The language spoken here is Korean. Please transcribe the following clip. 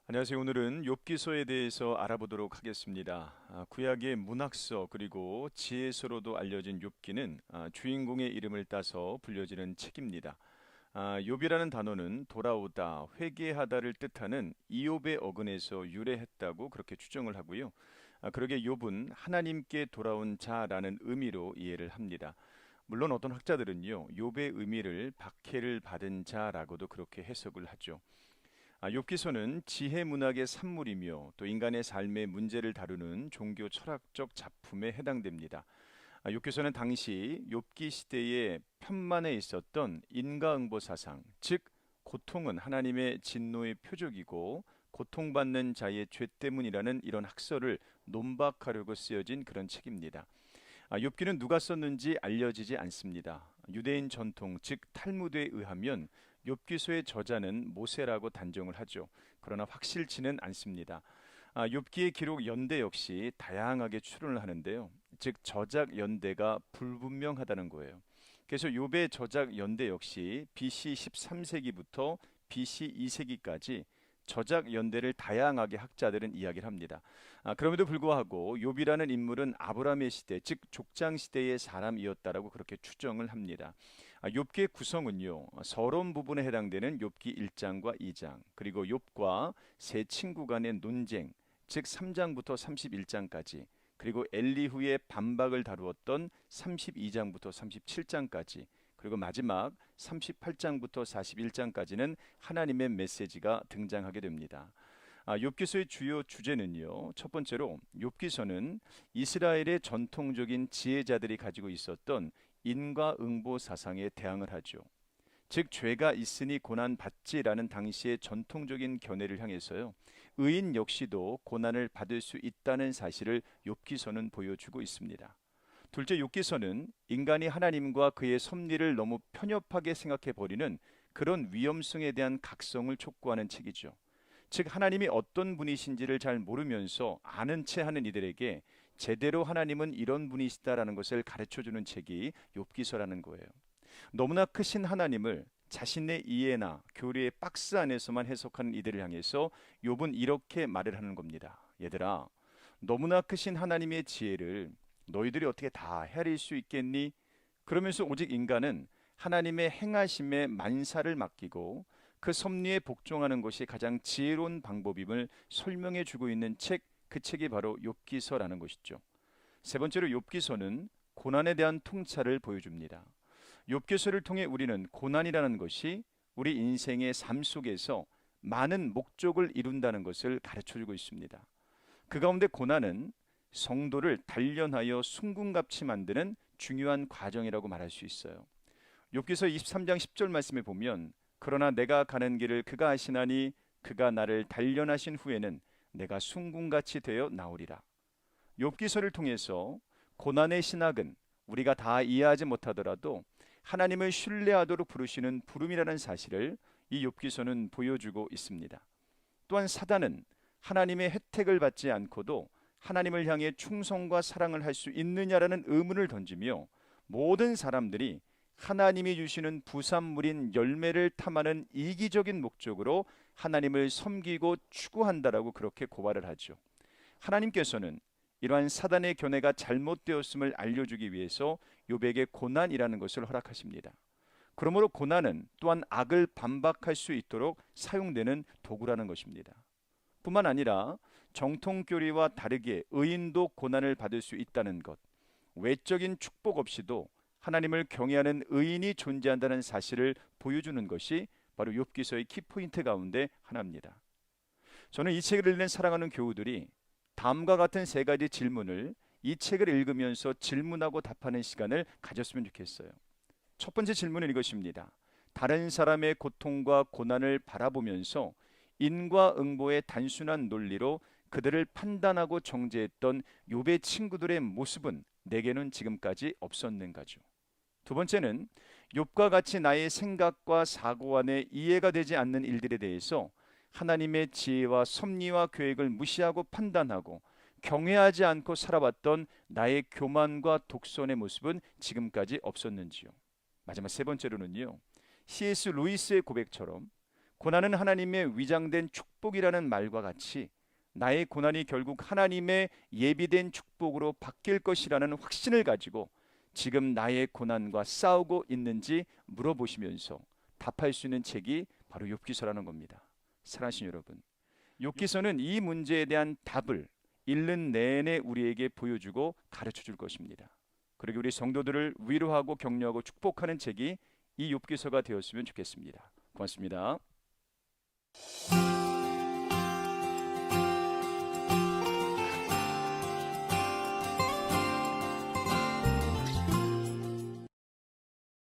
안녕하세요. 오늘은 욥기서에 대해서 알아보도록 하겠습니다. 구약의 문학서 그리고 지혜서로도 알려진 욥기는 주인공의 이름을 따서 불려지는 책입니다. 욥이라는 단어는 돌아오다, 회개하다를 뜻하는 이욥의 어근에서 유래했다고 그렇게 추정을 하고요. 그러게 욥은 하나님께 돌아온 자라는 의미로 이해를 합니다. 물론 어떤 학자들은요, 욥의 의미를 박해를 받은 자라고도 그렇게 해석을 하죠. 욥기서는 지혜 문학의 산물이며 또 인간의 삶의 문제를 다루는 종교 철학적 작품에 해당됩니다. 욥기서는 당시 욥기 시대의 편만에 있었던 인과응보 사상, 즉 고통은 하나님의 진노의 표적이고 고통받는 자의 죄 때문이라는 이런 학설을 논박하려고 쓰여진 그런 책입니다. 욥기는 누가 썼는지 알려지지 않습니다. 유대인 전통 즉 탈무드에 의하면 욥기서의 저자는 모세라고 단정을 하죠. 그러나 확실치는 않습니다. 욥기의 기록 연대 역시 다양하게 추론을 하는데요. 즉 저작 연대가 불분명하다는 거예요. 그래서 욥의 저작 연대 역시 BC 13세기부터 BC 2세기까지 저작 연대를 다양하게 학자들은 이야기를 합니다. 그럼에도 불구하고 욥이라는 인물은 아브라함의 시대, 즉 족장 시대의 사람이었다라고 그렇게 추정을 합니다. 욥기의 구성은요, 서론 부분에 해당되는 욥기 1장과 2장, 그리고 욥과 세 친구 간의 논쟁, 즉 3장부터 31장까지, 그리고 엘리후의 반박을 다루었던 32장부터 37장까지, 그리고 마지막 38장부터 41장까지는 하나님의 메시지가 등장하게 됩니다. 욥기서의 주요 주제는요. 첫 번째로 욥기서는 이스라엘의 전통적인 지혜자들이 가지고 있었던 인과응보 사상에 대항을 하죠. 즉 죄가 있으니 고난 받지라는 당시의 전통적인 견해를 향해서요. 의인 역시도 고난을 받을 수 있다는 사실을 욥기서는 보여주고 있습니다. 둘째, 욥기서는 인간이 하나님과 그의 섭리를 너무 편협하게 생각해 버리는 그런 위험성에 대한 각성을 촉구하는 책이죠. 즉 하나님이 어떤 분이신지를 잘 모르면서 아는 채 하는 이들에게 제대로 하나님은 이런 분이시다라는 것을 가르쳐 주는 책이 욥기서라는 거예요. 너무나 크신 하나님을 자신의 이해나 교리의 박스 안에서만 해석하는 이들을 향해서 욥은 이렇게 말을 하는 겁니다. 얘들아, 너무나 크신 하나님의 지혜를 너희들이 어떻게 다 헤아릴 수 있겠니? 그러면서 오직 인간은 하나님의 행하심에 만사를 맡기고 그 섭리에 복종하는 것이 가장 지혜로운 방법임을 설명해 주고 있는 책, 그 책이 바로 욥기서라는 것이죠. 세 번째로 욥기서는 고난에 대한 통찰을 보여줍니다. 욥기서를 통해 우리는 고난이라는 것이 우리 인생의 삶 속에서 많은 목적을 이룬다는 것을 가르쳐 주고 있습니다. 그 가운데 고난은 성도를 단련하여 순금같이 만드는 중요한 과정이라고 말할 수 있어요. 욥기서 23장 10절 말씀에 보면 그러나 내가 가는 길을 그가 아시나니 그가 나를 단련하신 후에는 내가 순금같이 되어 나오리라. 욥기서를 통해서 고난의 신학은 우리가 다 이해하지 못하더라도 하나님을 신뢰하도록 부르시는 부름이라는 사실을 이 욥기서는 보여주고 있습니다. 또한 사단은 하나님의 혜택을 받지 않고도 하나님을 향해 충성과 사랑을 할 수 있느냐라는 의문을 던지며 모든 사람들이 하나님이 주시는 부산물인 열매를 탐하는 이기적인 목적으로 하나님을 섬기고 추구한다라고 그렇게 고발을 하죠. 하나님께서는 이러한 사단의 견해가 잘못되었음을 알려주기 위해서 욥에게 고난이라는 것을 허락하십니다. 그러므로 고난은 또한 악을 반박할 수 있도록 사용되는 도구라는 것입니다. 뿐만 아니라 정통교리와 다르게 의인도 고난을 받을 수 있다는 것, 외적인 축복 없이도 하나님을 경외하는 의인이 존재한다는 사실을 보여주는 것이 바로 욥기서의 키포인트 가운데 하나입니다. 저는 이 책을 읽는 사랑하는 교우들이 다음과 같은 세 가지 질문을 이 책을 읽으면서 질문하고 답하는 시간을 가졌으면 좋겠어요. 첫 번째 질문은 이것입니다. 다른 사람의 고통과 고난을 바라보면서 인과응보의 단순한 논리로 그들을 판단하고 정죄했던 욥의 친구들의 모습은 내게는 지금까지 없었는가죠. 두 번째는 욥과 같이 나의 생각과 사고 안에 이해가 되지 않는 일들에 대해서 하나님의 지혜와 섭리와 계획을 무시하고 판단하고 경외하지 않고 살아왔던 나의 교만과 독선의 모습은 지금까지 없었는지요. 마지막 세 번째로는요. C.S. 루이스의 고백처럼 고난은 하나님의 위장된 축복이라는 말과 같이 나의 고난이 결국 하나님의 예비된 축복으로 바뀔 것이라는 확신을 가지고 지금 나의 고난과 싸우고 있는지 물어보시면서 답할 수 있는 책이 바로 욥기서라는 겁니다. 사랑하신 여러분, 욥기서는 이 문제에 대한 답을 읽는 내내 우리에게 보여주고 가르쳐 줄 것입니다. 그리고 우리 성도들을 위로하고 격려하고 축복하는 책이 이 욥기서가 되었으면 좋겠습니다. 고맙습니다.